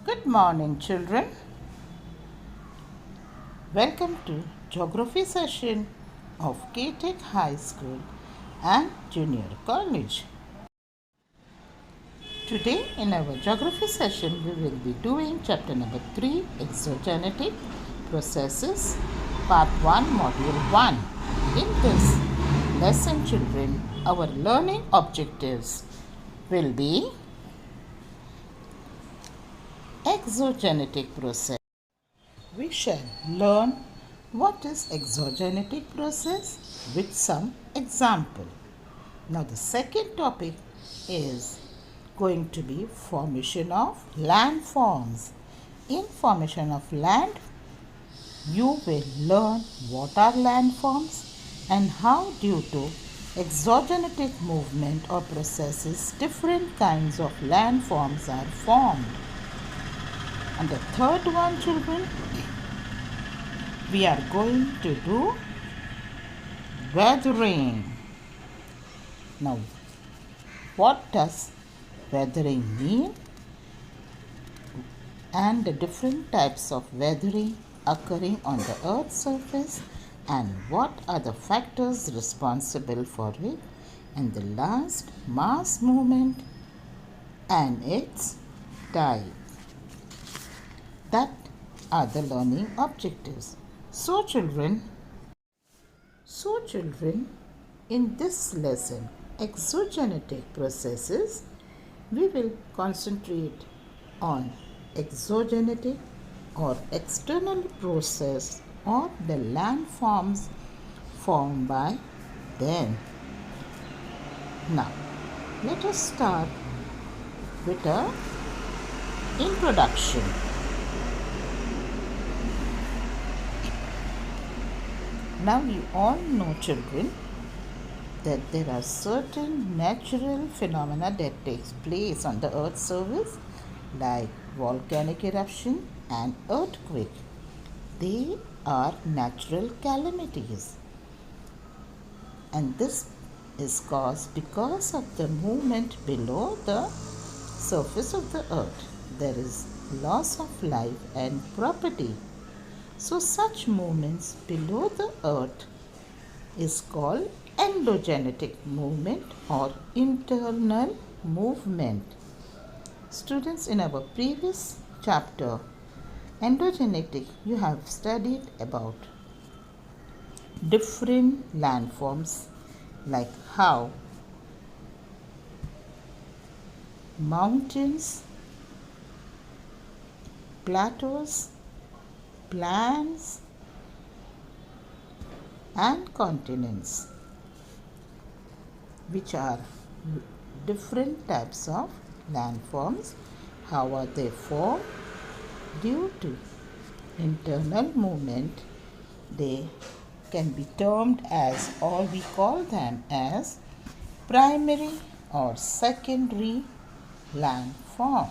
Good morning, children. Welcome to Geography session of 𝐾𝐻 High School and Junior College. Today in our Geography session, we will be doing chapter number 3, Exogenetic Processes, part 1, module 1. In this lesson, children, our learning objectives will be exogenetic process. We shall learn what is exogenetic process with some example. Now the second topic is going to be formation of landforms. In formation of land, you will learn what are landforms and how due to exogenetic movement or processes different kinds of landforms are formed. And the third one, children, we are going to do weathering. Now, what does weathering mean? And the different types of weathering occurring on the Earth's surface, and what are the factors responsible for it? And the last, mass movement and its type. That are the learning objectives. So children, in this lesson, exogenetic processes, we will concentrate on exogenetic or external process or the landforms formed by them. Now, let us start with an introduction. Now you all know, children, that there are certain natural phenomena that takes place on the Earth's surface, like volcanic eruption and earthquake. They are natural calamities, and this is caused because of the movement below the surface of the Earth. There is loss of life and property. So such movements below the Earth is called endogenetic movement or internal movement. Students, in our previous chapter, endogenetic, you have studied about different landforms, like how mountains, plateaus, plains and continents, which are different types of landforms. How are they formed? Due to internal movement, they can be termed as, or we call them as, primary or secondary landform.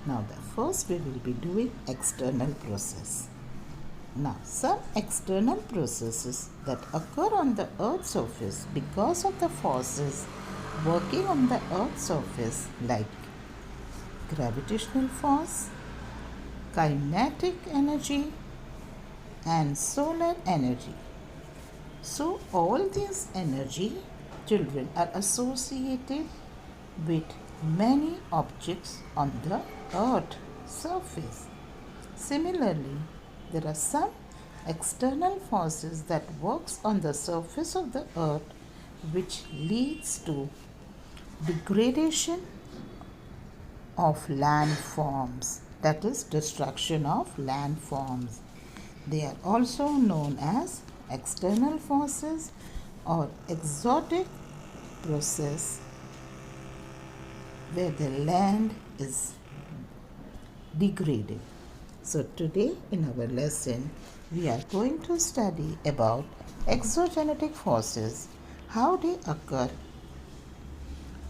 Now first we will be doing external process. Now some external processes that occur on the Earth's surface because of the forces working on the Earth's surface, like gravitational force, kinetic energy and solar energy. So all these energy, children, are associated with many objects on the Earth's surface. Similarly, there are some external forces that works on the surface of the Earth, which leads to degradation of landforms, that is, destruction of landforms. They are also known as external forces or exotic process, where the land is degraded. So today in our lesson, we are going to study about exogenetic forces, how they occur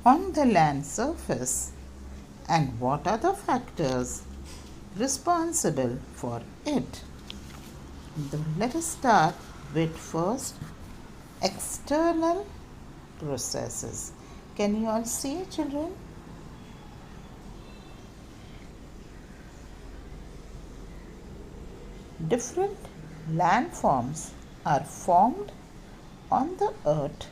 on the land surface, and what are the factors responsible for it. Let us start with first external processes. Can you all see, children? Different landforms are formed on the earth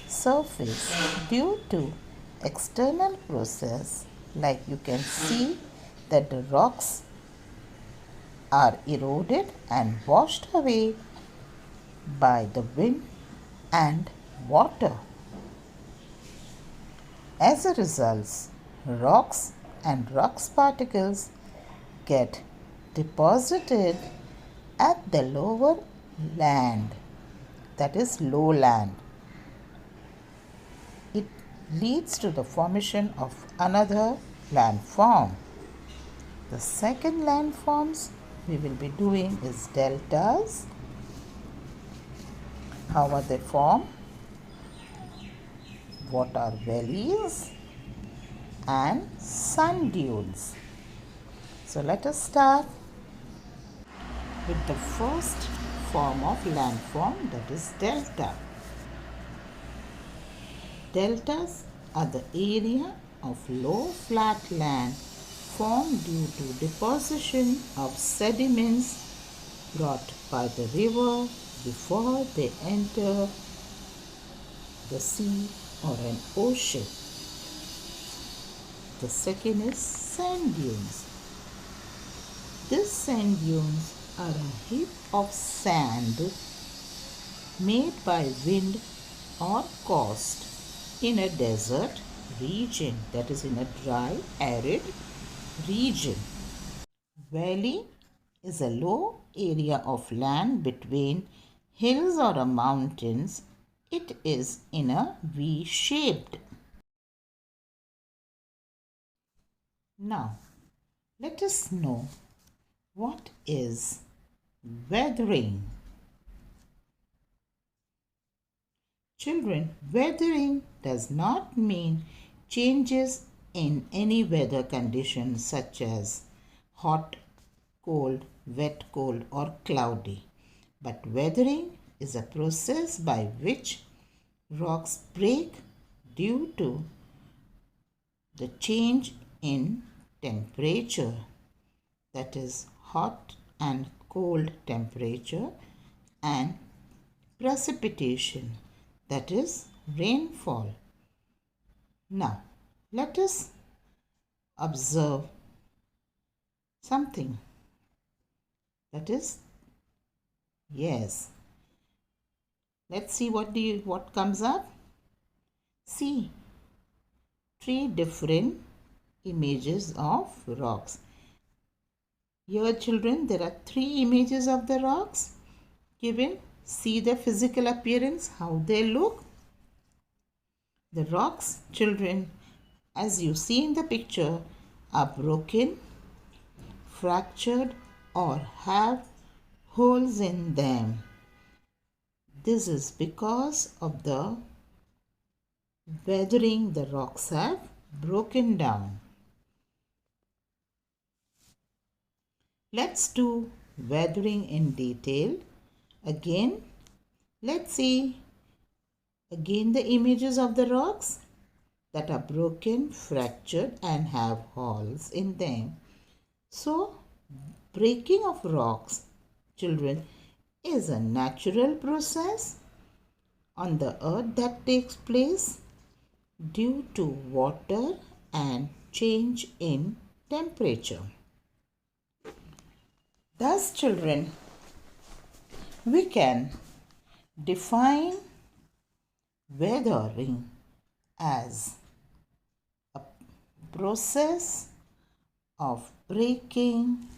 surface due to external process, like you can see that the rocks are eroded and washed away by the wind and water. As a result, rocks and rocks particles get deposited at the lower land, that is lowland. It leads to the formation of another landform. The second landforms we will be doing is deltas. How are they formed? What are valleys and sun dunes? So let us start with the first form of landform, that is delta. Deltas are the area of low flat land formed due to deposition of sediments brought by the river before they enter the sea or an ocean. The second is sand dunes. These sand dunes are a heap of sand made by wind or caused in a desert region, that is in a dry, arid region. Valley is a low area of land between hills or mountains. It is in a V-shaped. Now, let us know what is weathering. Children, weathering does not mean changes in any weather conditions such as hot, cold, wet, cold or cloudy. But weathering is a process by which rocks break due to the change in temperature, that is hot and cold temperature, and precipitation, that is rainfall. Now let us observe something, that is, yes, let's see what comes up. See, 3 different images of rocks. Here children, there are 3 images of the rocks given. See the physical appearance, how they look. The rocks, children, as you see in the picture, are broken, fractured or have holes in them. This is because of the weathering. The rocks have broken down. Let's do weathering in detail. Again, let's see again the images of the rocks that are broken, fractured and have holes in them. So, breaking of rocks, children, is a natural process on the earth that takes place due to water and change in temperature. Thus, children, we can define weathering as a process of breaking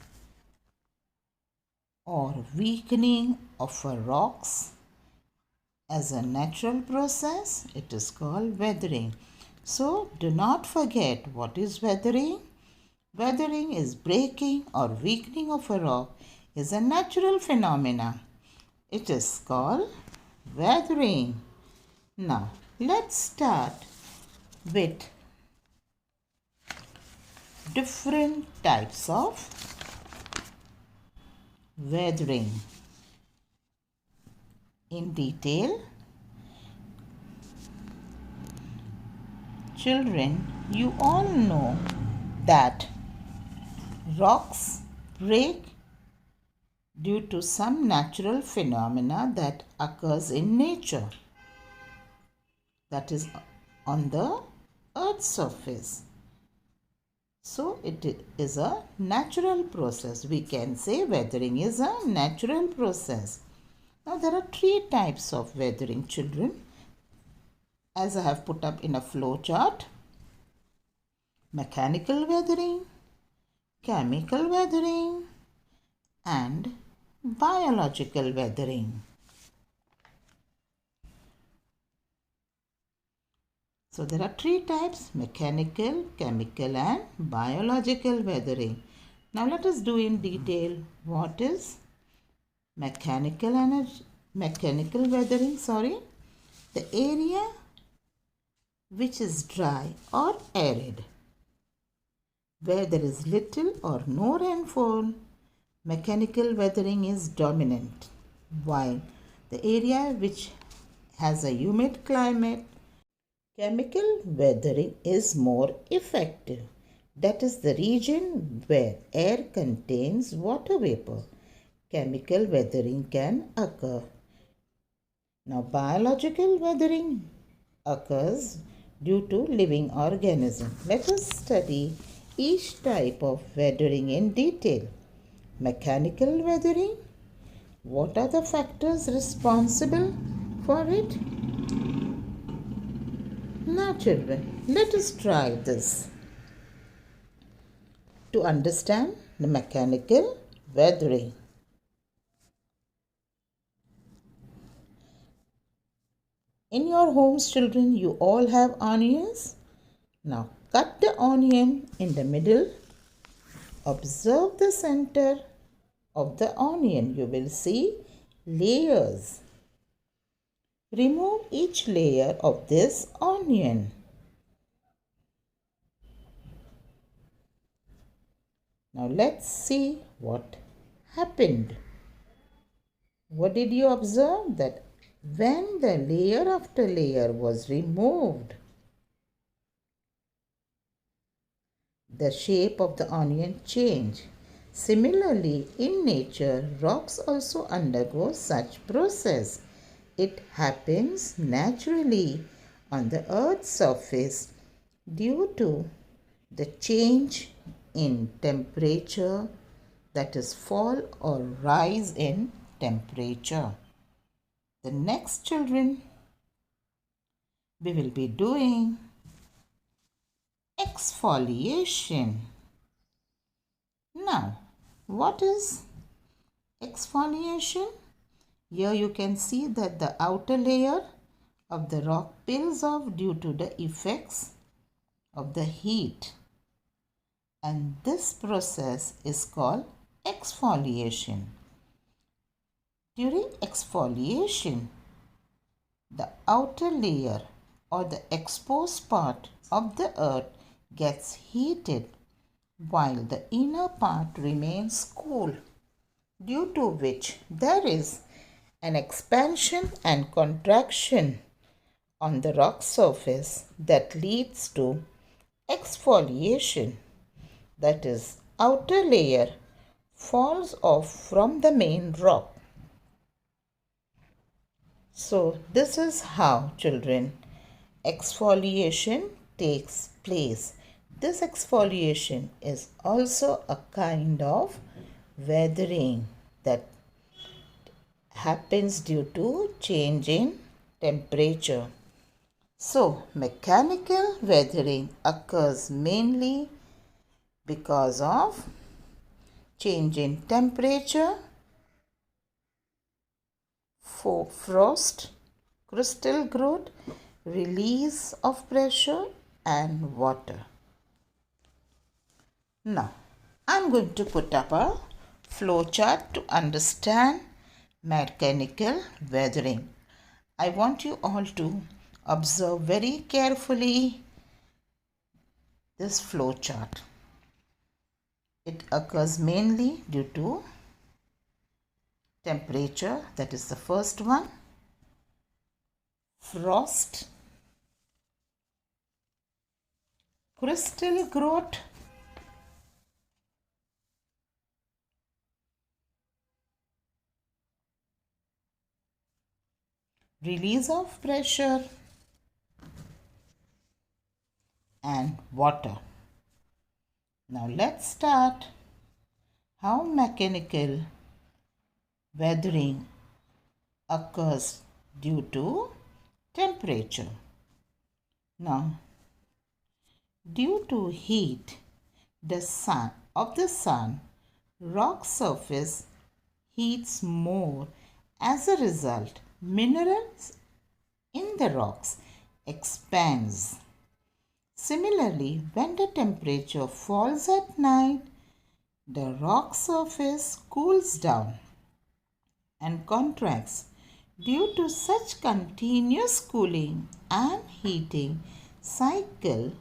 or weakening of a rocks. As a natural process, it is called weathering. So, do not forget what is weathering. Weathering is breaking or weakening of a rock is a natural phenomena. It is called weathering. Now, let's start with different types of weathering in detail. Children, you all know that rocks break due to some natural phenomena that occurs in nature, that is on the earth's surface. So it is a natural process. We can say weathering is a natural process. Now there are three types of weathering, children, as I have put up in a flow chart: mechanical weathering, chemical weathering, and biological weathering. So there are three types: mechanical, chemical, and biological weathering. Now let us do in detail what is mechanical weathering. The area which is dry or arid, where there is little or no rainfall, mechanical weathering is dominant, while the area which has a humid climate, chemical weathering is more effective. That is the region where air contains water vapor. Chemical weathering can occur. Now, biological weathering occurs due to living organisms. Let us study each type of weathering in detail. Mechanical weathering. What are the factors responsible for it? Now children, let us try this to understand the mechanical weathering. In your homes, children, you all have onions. Now cut the onion in the middle. Observe the center of the onion. You will see layers. Remove each layer of this onion. Now let's see what happened. What did you observe? That when the layer after layer was removed, the shape of the onion changed. Similarly, in nature, rocks also undergo such process. It happens naturally on the earth's surface due to the change in temperature, that is fall or rise in temperature. The next, children, we will be doing exfoliation. Now, what is exfoliation? Here you can see that the outer layer of the rock peels off due to the effects of the heat, and this process is called exfoliation. During exfoliation, the outer layer or the exposed part of the earth gets heated while the inner part remains cool, due to which there is an expansion and contraction on the rock surface that leads to exfoliation. That is, outer layer falls off from the main rock. So this is how, children, exfoliation takes place. This exfoliation is also a kind of weathering that happens due to change in temperature. So, mechanical weathering occurs mainly because of change in temperature, frost, crystal growth, release of pressure, and water. Now, I'm going to put up a flow chart to understand mechanical weathering. I want you all to observe very carefully this flow chart. It occurs mainly due to temperature, that is the first one, frost, crystal growth, release of pressure, and water. Now let's start how mechanical weathering occurs due to temperature. Now, due to heat the sun, rock surface heats more. As a result, minerals in the rocks expands. Similarly, when the temperature falls at night, the rock surface cools down and contracts. Due to such continuous cooling and heating cycle,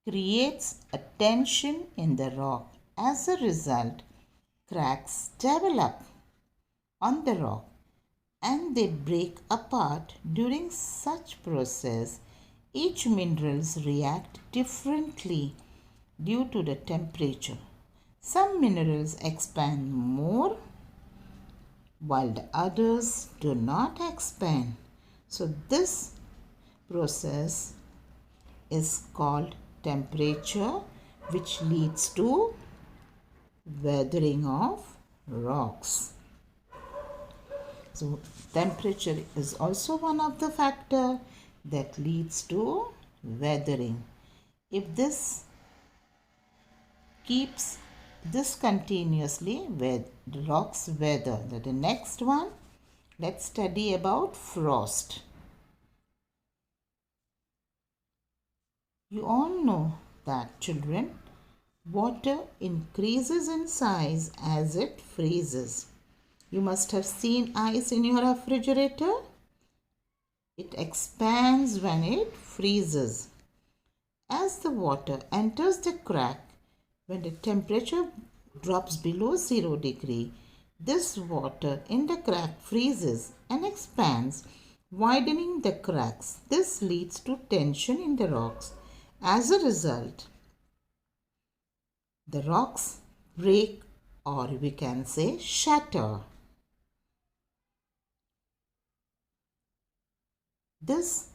creates a tension in the rock. As a result, cracks develop on the rock and they break apart. During such process, each minerals react differently due to the temperature. Some minerals expand more while the others do not expand. So this process is called temperature, which leads to weathering of rocks. So temperature is also one of the factor that leads to weathering. If this keeps this continuously, where the rocks weather. The next one, let's study about frost. You all know that, children, water increases in size as it freezes. You must have seen ice in your refrigerator. It expands when it freezes. As the water enters the crack, when the temperature drops below 0 degree, this water in the crack freezes and expands, widening the cracks. This leads to tension in the rocks. As a result, the rocks break, or we can say shatter. This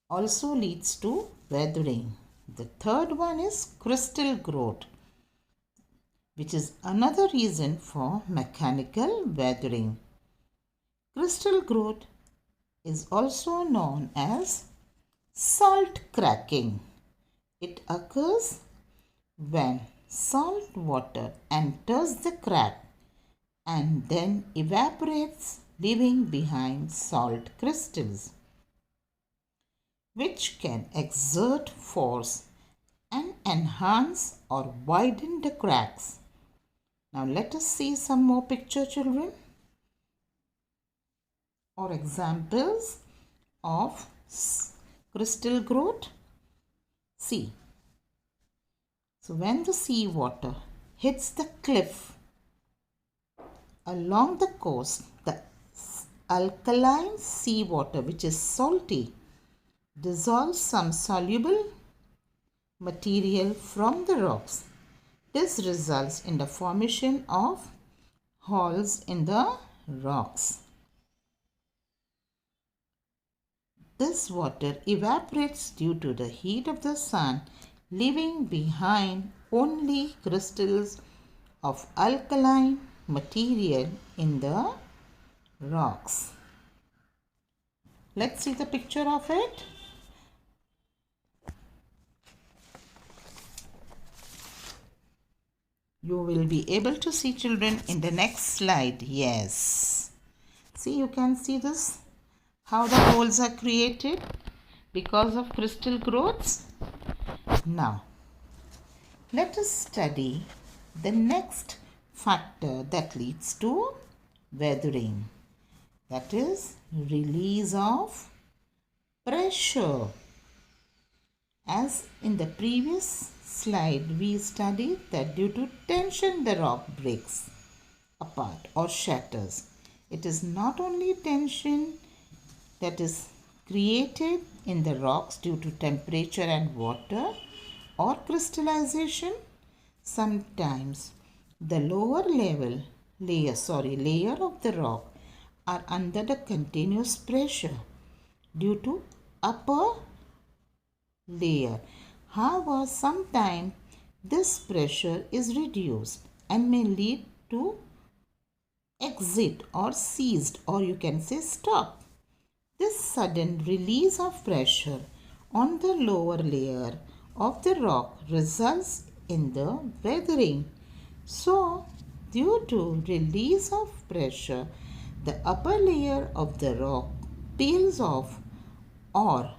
also leads to weathering. The third one is crystal growth, which is another reason for mechanical weathering. Crystal growth is also known as salt cracking. It occurs when salt water enters the crack and then evaporates, leaving behind salt crystals, which can exert force and enhance or widen the cracks. Now let us see some more picture, children, or examples of crystal growth. See, so when the sea water hits the cliff along the coast, the alkaline sea water, which is salty, dissolves some soluble material from the rocks. This results in the formation of holes in the rocks. This water evaporates due to the heat of the sun, leaving behind only crystals of alkaline material in the rocks. Let's see the picture of it. You will be able to see, children, in the next slide. Yes. See, you can see this, how the holes are created because of crystal growths. Now, let us study the next factor that leads to weathering. That is release of pressure. As in the previous slide, we studied that due to tension the rock breaks apart or shatters. It is not only tension, that is created in the rocks due to temperature and water or crystallization. Sometimes the lower layer of the rock are under the continuous pressure due to upper layer. However, sometimes this pressure is reduced and may lead to exit or ceased, or you can say stop. This sudden release of pressure on the lower layer of the rock results in the weathering. So, due to release of pressure, the upper layer of the rock peels off or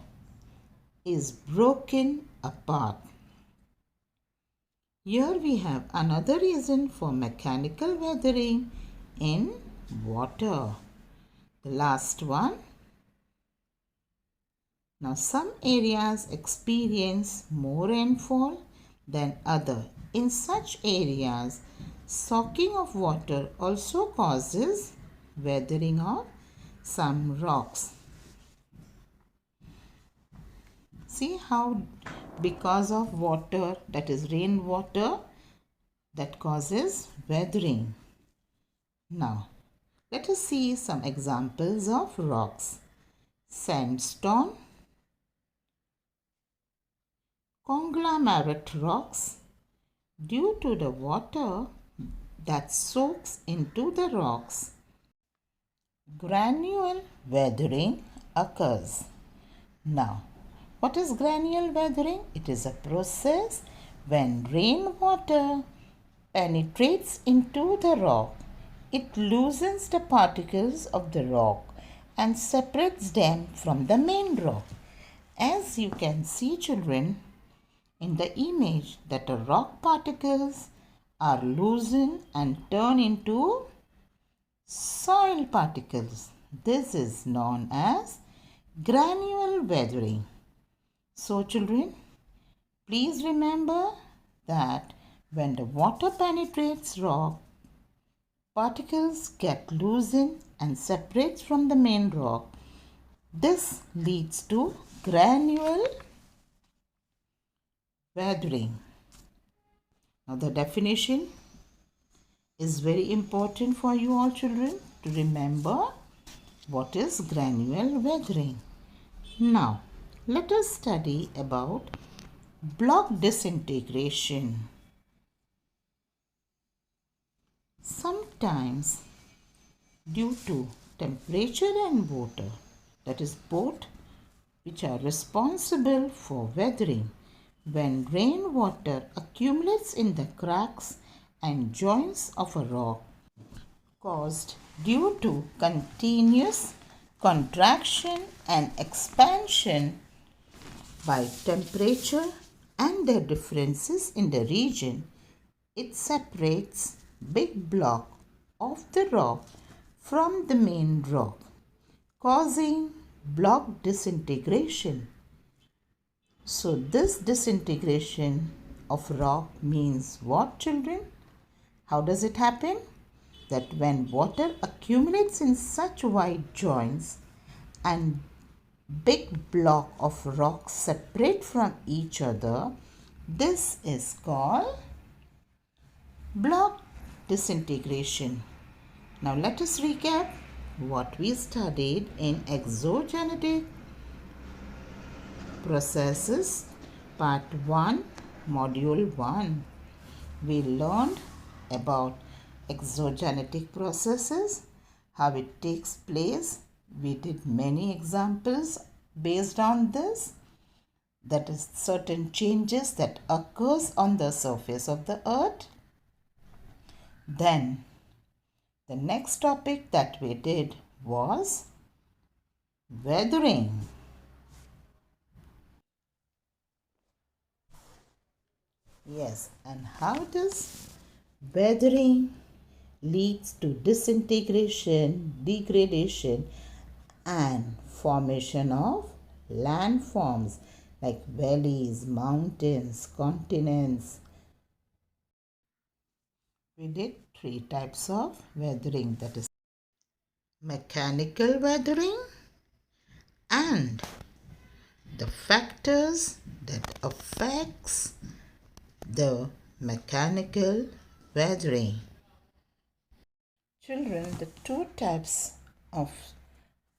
is broken apart. Here we have another reason for mechanical weathering in water. The last one. Now some areas experience more rainfall than other. In such areas, soaking of water also causes weathering of some rocks. See how because of water, that is rainwater, that causes weathering. Now, let us see some examples of rocks. Sandstone, conglomerate rocks, due to the water that soaks into the rocks, granule weathering occurs. Now, what is granule weathering? It is a process when rainwater penetrates into the rock. It loosens the particles of the rock and separates them from the main rock. As you can see, children, in the image, that the rock particles are loosened and turn into soil particles. This is known as granule weathering. So children, please remember that when the water penetrates rock, particles get loosened and separates from the main rock. This leads to granule weathering. Now the definition is very important for you all children to remember what is granule weathering. Now let us study about block disintegration. Sometimes due to temperature and water, that is both which are responsible for weathering, when rainwater accumulates in the cracks and joints of a rock caused due to continuous contraction and expansion by temperature and the differences in the region, it separates big block of the rock from the main rock, causing block disintegration. So this disintegration of rock means what, children? How does it happen? That when water accumulates in such wide joints and big block of rock separate from each other, this is called block disintegration. Now let us recap what we studied in exogenetic processes part 1 module 1. We learned about exogenetic processes, how it takes place. We did many examples based on this. That is certain changes that occurs on the surface of the earth. Then the next topic that we did was weathering. Yes, and how does weathering leads to disintegration, degradation and formation of landforms like valleys, mountains, continents. We did 3 types of weathering, that is mechanical weathering, and the factors that affects the mechanical weathering. Children, the two types of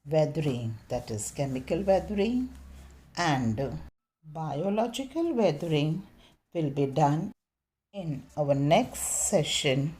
weathering, that is chemical weathering and biological weathering, will be done in our next session.